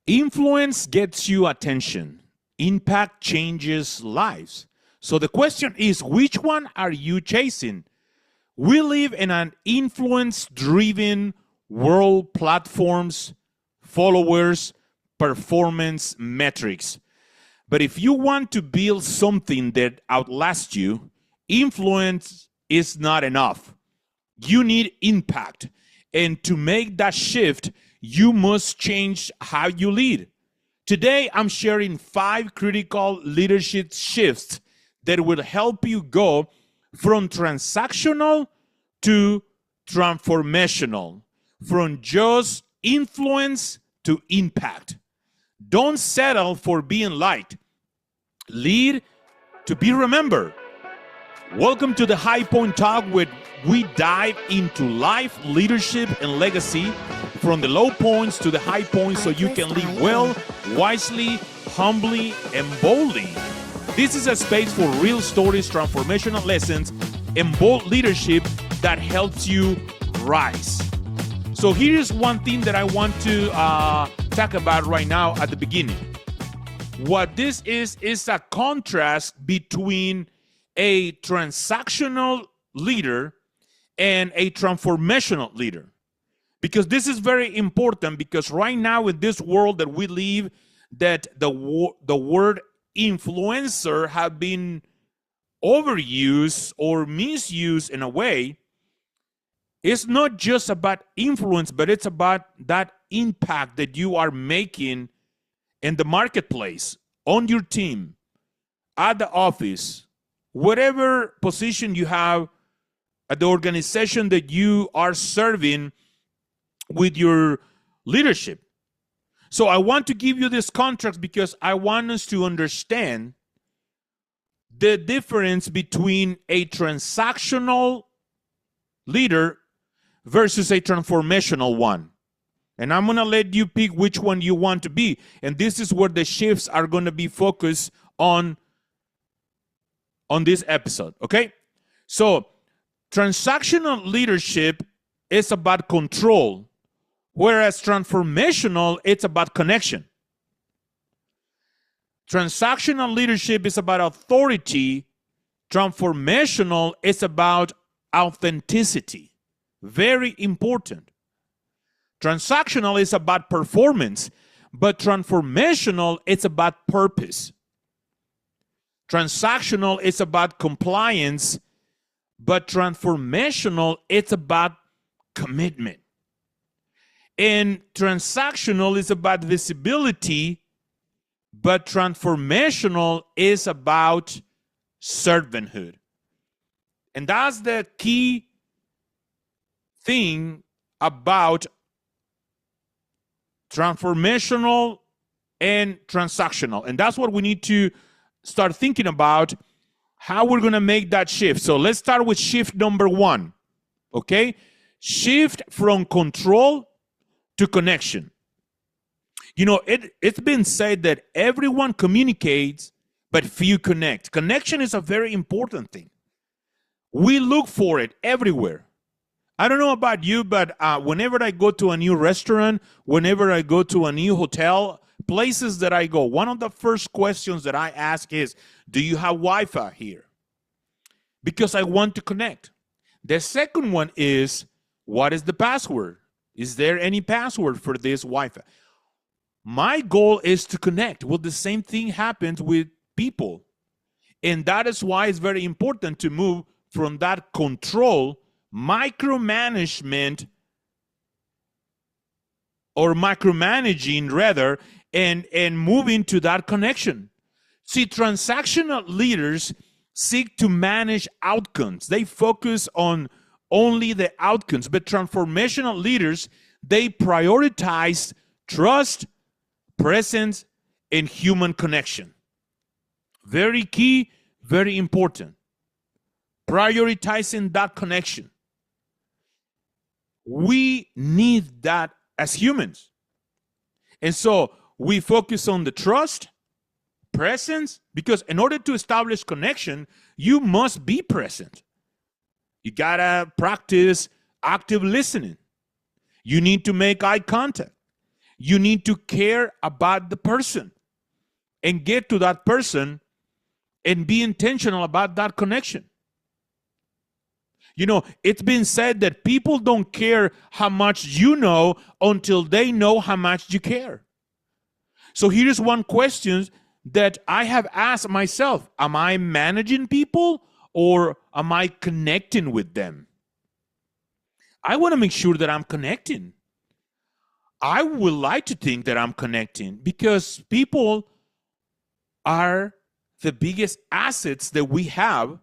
Influence gets you attention. Impact changes lives. So the question is, which one are you chasing? We live in an influence-driven world, platforms, followers, performance metrics. But if you want to build something that outlasts you, influence is not enough. You need impact. And to make that shift, you must change how you lead. Today, I'm sharing 5 critical leadership shifts that will help you go from transactional to transformational, from just influence to impact. Don't settle for being liked. Lead to be remembered. Welcome to the High Point Talk, where we dive into life, leadership, and legacy, from the low points to the high points, so you can live well, wisely, humbly, and boldly. This is a space for real stories, transformational lessons, and bold leadership that helps you rise. So here's one thing that I want to talk about right now at the beginning. What this is a contrast between a transactional leader and a transformational leader. Because this is very important, because right now in this world that we live, that the word influencer have been overused or misused in a way. It's not just about influence, but it's about that impact that you are making in the marketplace, on your team, at the office, whatever position you have at the organization that you are serving with your leadership. So I want to give you this contrast because I want us to understand the difference between a transactional leader versus a transformational one. And I'm going to let you pick which one you want to be. And this is where the shifts are going to be focused on this episode, okay? So transactional leadership is about control, whereas transformational, it's about connection. Transactional leadership is about authority. Transformational is about authenticity. Very important. Transactional is about performance, but transformational, it's about purpose. Transactional is about compliance, but transformational, it's about commitment. And transactional is about visibility, but transformational is about servanthood. And that's the key thing about transformational and transactional. And that's what we need to start thinking about, how we're going to make that shift. So let's start with shift number 1, okay? Shift from control to connection. You know, it's been said that everyone communicates, but few connect. Connection is a very important thing. We look for it everywhere. I don't know about you, but whenever I go to a new restaurant, whenever I go to a new hotel, places that I go, one of the first questions that I ask is, do you have Wi-Fi here? Because I want to connect. The second one is, what is the password? Is there any password for this Wi-Fi? My goal is to connect. Well, the same thing happens with people. And that is why it's very important to move from that control, micromanagement, or micromanaging rather, and move into that connection. See, transactional leaders seek to manage outcomes. They focus on only the outcomes, but transformational leaders, they prioritize trust, presence, and human connection. Very key, very important. Prioritizing that connection. We need that as humans. And so we focus on the trust, presence, because in order to establish connection, you must be present. You gotta practice active listening. You need to make eye contact. you need to care about the person and get to that person and be intentional about that connection. You know, it's been said that people don't care how much you know until they know how much you care. So here's one question that I have asked myself. Am I managing people or am I connecting with them? I want to make sure that I'm connecting. I would like to think that I'm connecting because people are the biggest assets that we have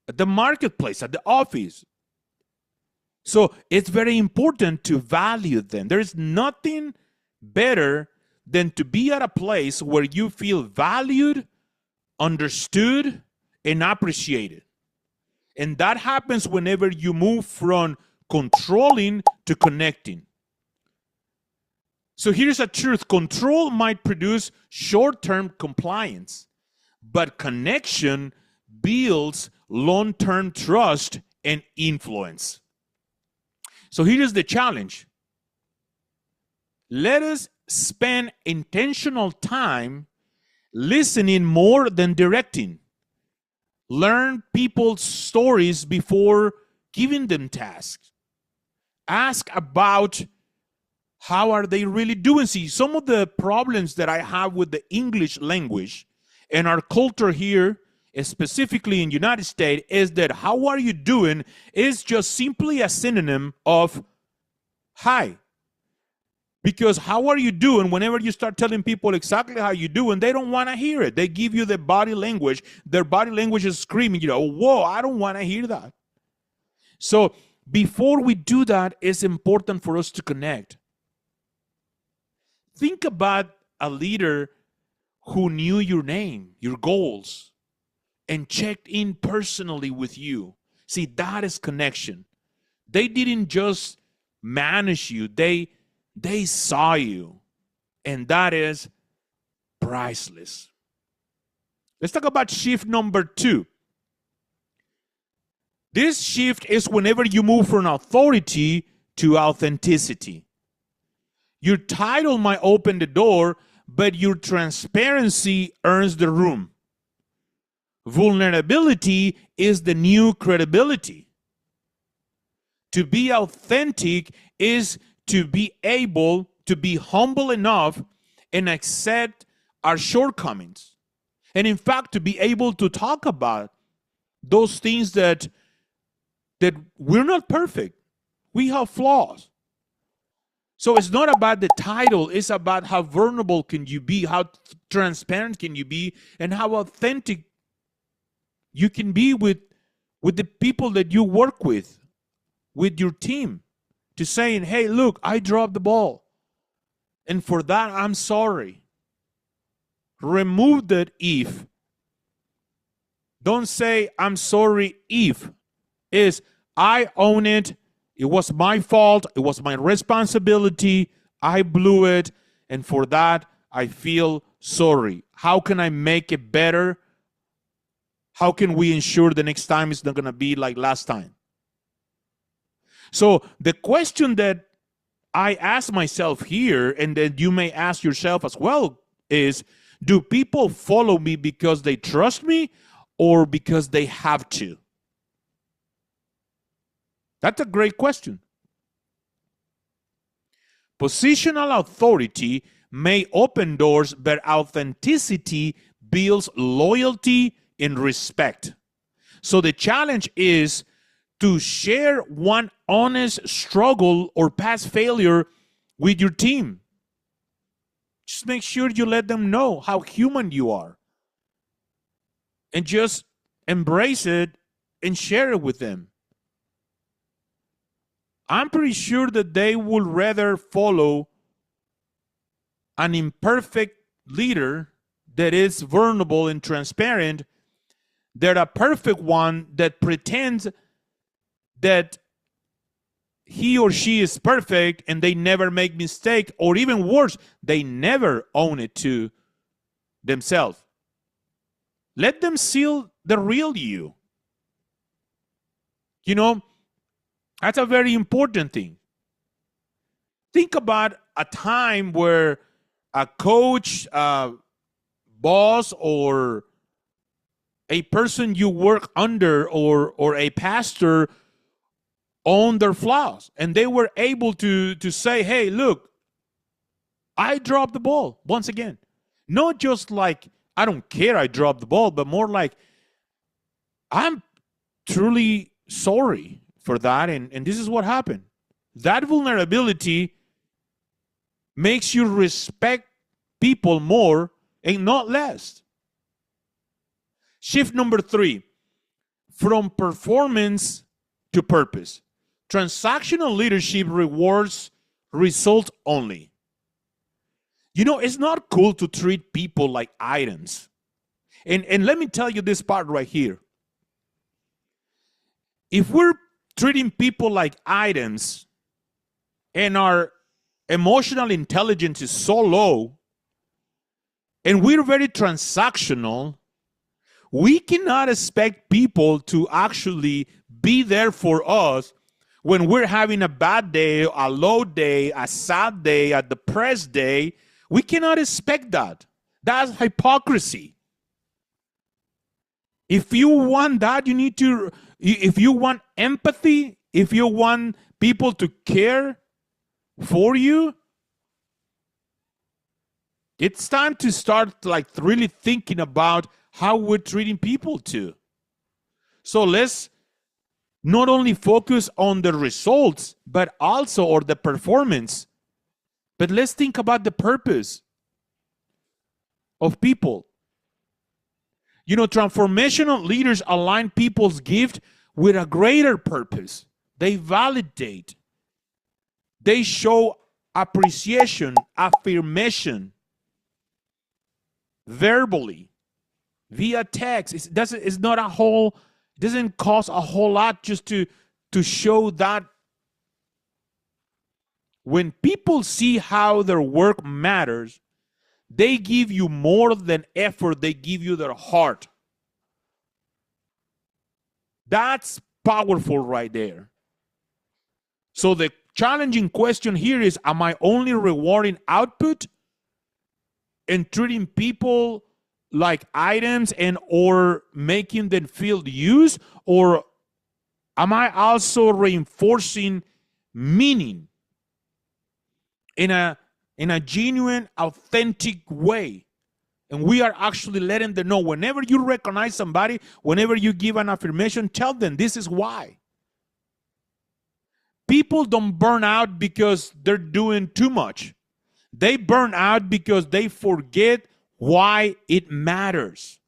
at the marketplace, at the office. So it's very important to value them. There's nothing better than to be at a place where you feel valued, understood, and appreciated. And that happens whenever you move from controlling to connecting. So here's a truth. Control might produce short-term compliance, but connection builds long-term trust and influence. So here's the challenge. Let us spend intentional time listening more than directing. Learn people's stories before giving them tasks. Ask about how are they really doing. See, some of the problems that I have with the English language and our culture here, specifically in the United States, is that how are you doing is just simply a synonym of hi. Because how are you doing, whenever you start telling people exactly how you doing, they don't want to hear it. They give you the body language. Their body language is screaming, whoa, I don't want to hear that. So before we do that, it's important for us to connect. Think about a leader who knew your name, your goals, and checked in personally with you. See, that is connection. They didn't just manage you. They saw you, and that is priceless. Let's talk about shift number 2. This shift is whenever you move from authority to authenticity. Your title might open the door, but your transparency earns the room. Vulnerability is the new credibility. To be authentic is to be able to be humble enough and accept our shortcomings. And in fact, to be able to talk about those things that we're not perfect. We have flaws. So it's not about the title. It's about how vulnerable can you be, how transparent can you be, and how authentic you can be with the people that you work with your team. To saying, hey, look, I dropped the ball. And for that, I'm sorry. Remove that if. Don't say, I'm sorry if. Is, I own it. It was my fault. It was my responsibility. I blew it. And for that, I feel sorry. How can I make it better? How can we ensure the next time it's not going to be like last time? So the question that I ask myself here, and that you may ask yourself as well, is, do people follow me because they trust me or because they have to? That's a great question. Positional authority may open doors, but authenticity builds loyalty and respect. So the challenge is to share one honest struggle or past failure with your team. Just make sure you let them know how human you are. And just embrace it and share it with them. I'm pretty sure that they would rather follow an imperfect leader that is vulnerable and transparent than a perfect one that pretends that he or she is perfect and they never make mistake, or even worse, they never own it to themselves. Let them see the real you. That's a very important thing. think about a time where a coach, boss, or a person you work under, or a pastor own their flaws, and they were able to say, hey, look, I dropped the ball once again. Not just like, I don't care I dropped the ball, but more like, I'm truly sorry for that, and this is what happened. That vulnerability makes you respect people more and not less. Shift number 3, from performance to purpose. Transactional leadership rewards results only. You know, it's not cool to treat people like items. And let me tell you this part right here. If we're treating people like items and our emotional intelligence is so low and we're very transactional, we cannot expect people to actually be there for us when we're having a bad day, a low day, a sad day, a depressed day. We cannot expect that. That's hypocrisy. If you want that, you need to, if you want empathy, if you want people to care for you, it's time to start like really thinking about how we're treating people too. So let's not only focus on the results, but also or the performance, but let's think about the purpose of people. You know, transformational leaders align people's gift with a greater purpose. They validate. They show appreciation, affirmation, verbally, via text. It's not a whole, it doesn't cost a whole lot just to show that. When people see how their work matters, they give you more than effort, they give you their heart. That's powerful right there. So the challenging question here is, am I only rewarding output and treating people like items and or making them feel used? Or am I also reinforcing meaning in a genuine, authentic way? And we are actually letting them know, whenever you recognize somebody, whenever you give an affirmation, tell them this is why. People don't burn out because they're doing too much. They burn out because they forget why it matters.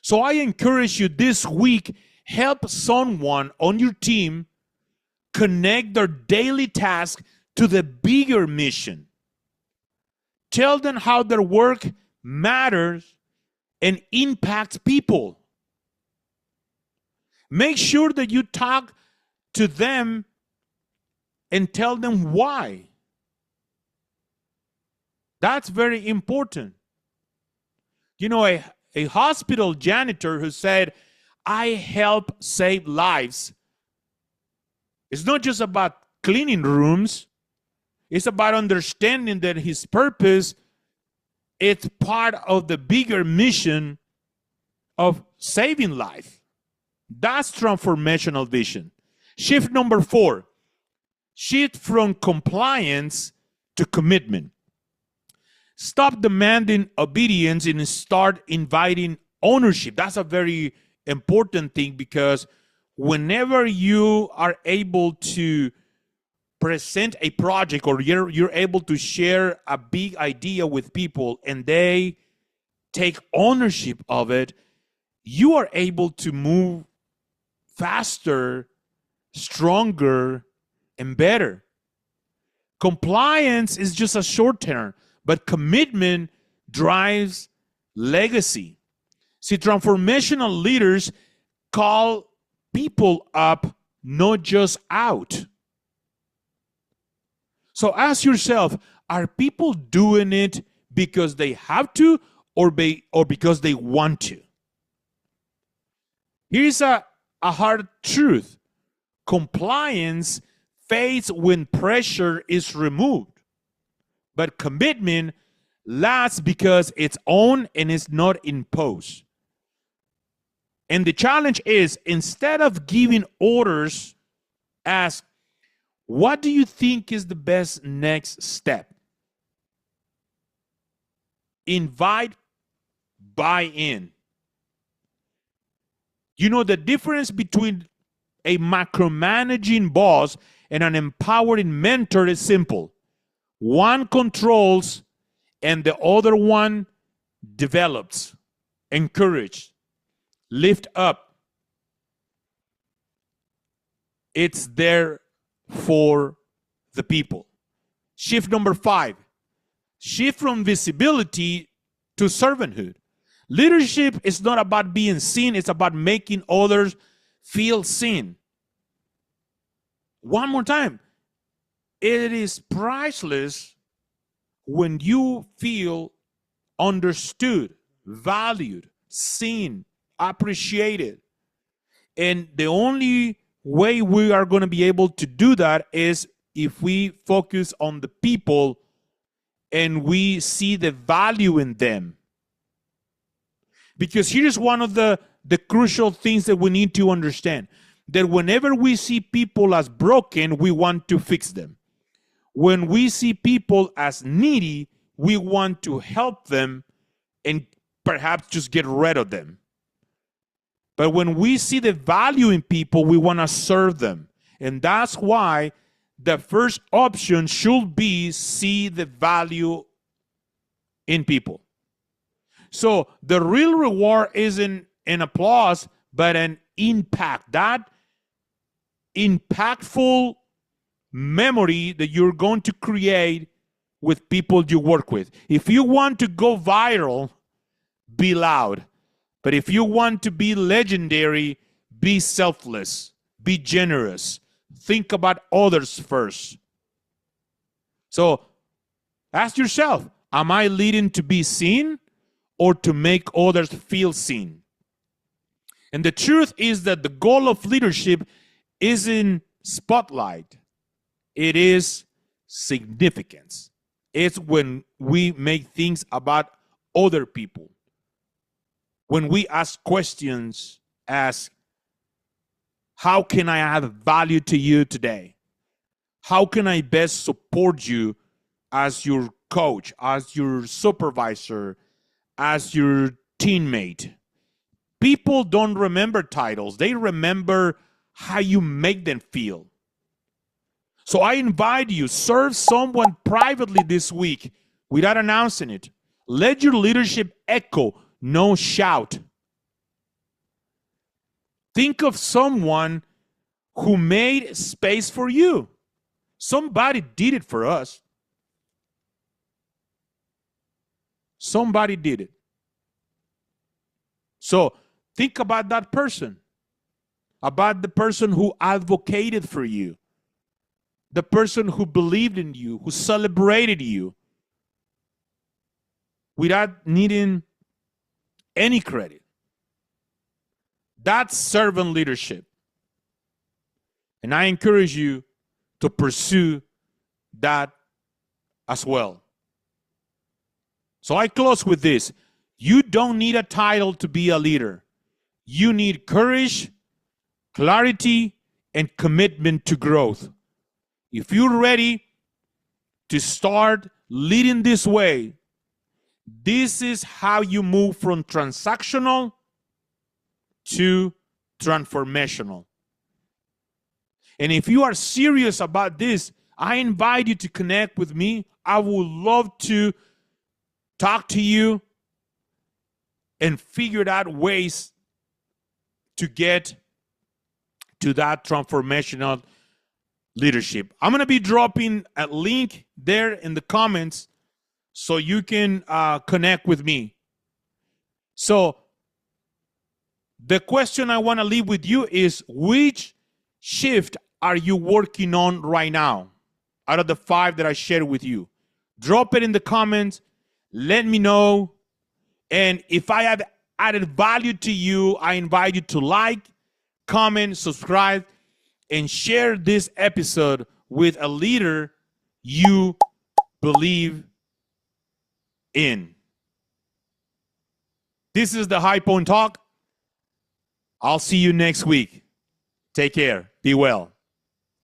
So I encourage you this week, help someone on your team connect their daily task to the bigger mission. Tell them how their work matters and impacts people. Make sure that you talk to them and tell them why. That's very important. You know, a hospital janitor who said, I help save lives. It's not just about cleaning rooms. It's about understanding that his purpose, it's part of the bigger mission of saving life. That's transformational vision. Shift number 4, shift from compliance to commitment. Stop demanding obedience and start inviting ownership. That's a very important thing, because whenever you are able to present a project or you're able to share a big idea with people and they take ownership of it, you are able to move faster, stronger, and better. Compliance is just a short term, but commitment drives legacy. See, transformational leaders call people up, not just out. So ask yourself, are people doing it because they have to or because they want to? Here's a hard truth. Compliance fades when pressure is removed. But commitment lasts because it's owned and is not imposed. And the challenge is, instead of giving orders, ask, what do you think is the best next step? Invite buy-in. You know, the difference between a micromanaging boss and an empowering mentor is simple. One controls and the other one develops, encourages, lift up. It's there for the people. Shift number 5. Shift from visibility to servanthood. Leadership is not about being seen, it's about making others feel seen. One more time. It is priceless when you feel understood, valued, seen, appreciated. And the only way we are going to be able to do that is if we focus on the people and we see the value in them. Because here's one of the crucial things that we need to understand. That whenever we see people as broken, we want to fix them. When we see people as needy, we want to help them and perhaps just get rid of them. But when we see the value in people, we want to serve them. And that's why the first option should be see the value in people. So the real reward isn't an applause, but an impact. That impactful memory that you're going to create with people you work with. If you want to go viral, be loud. But if you want to be legendary, be selfless, be generous. Think about others first. So ask yourself, am I leading to be seen or to make others feel seen? And the truth is that the goal of leadership isn't spotlight. It is significance. It's when we make things about other people. When we ask questions, ask, how can I add value to you today? How can I best support you as your coach, as your supervisor, as your teammate? People don't remember titles. They remember how you make them feel. So I invite you, serve someone privately this week without announcing it. Let your leadership echo, no shout. Think of someone who made space for you. Somebody did it for us. Somebody did it. So think about that person, about the person who advocated for you, the person who believed in you, who celebrated you without needing any credit. That's servant leadership. And I encourage you to pursue that as well. So I close with this. You don't need a title to be a leader. You need courage, clarity, and commitment to growth. If you're ready to start leading this way, this is how you move from transactional to transformational. And if you are serious about this, I invite you to connect with me. I would love to talk to you and figure out ways to get to that transformational leadership. I'm going to be dropping a link there in the comments so you can connect with me. So the question I want to leave with you is, which shift are you working on right now out of the 5 that I shared with you? Drop it in the comments. Let me know. And if I have added value to you, I invite you to like, comment, subscribe, and share this episode with a leader you believe in. This is the High Point Talk. I'll see you next week. Take care. Be well.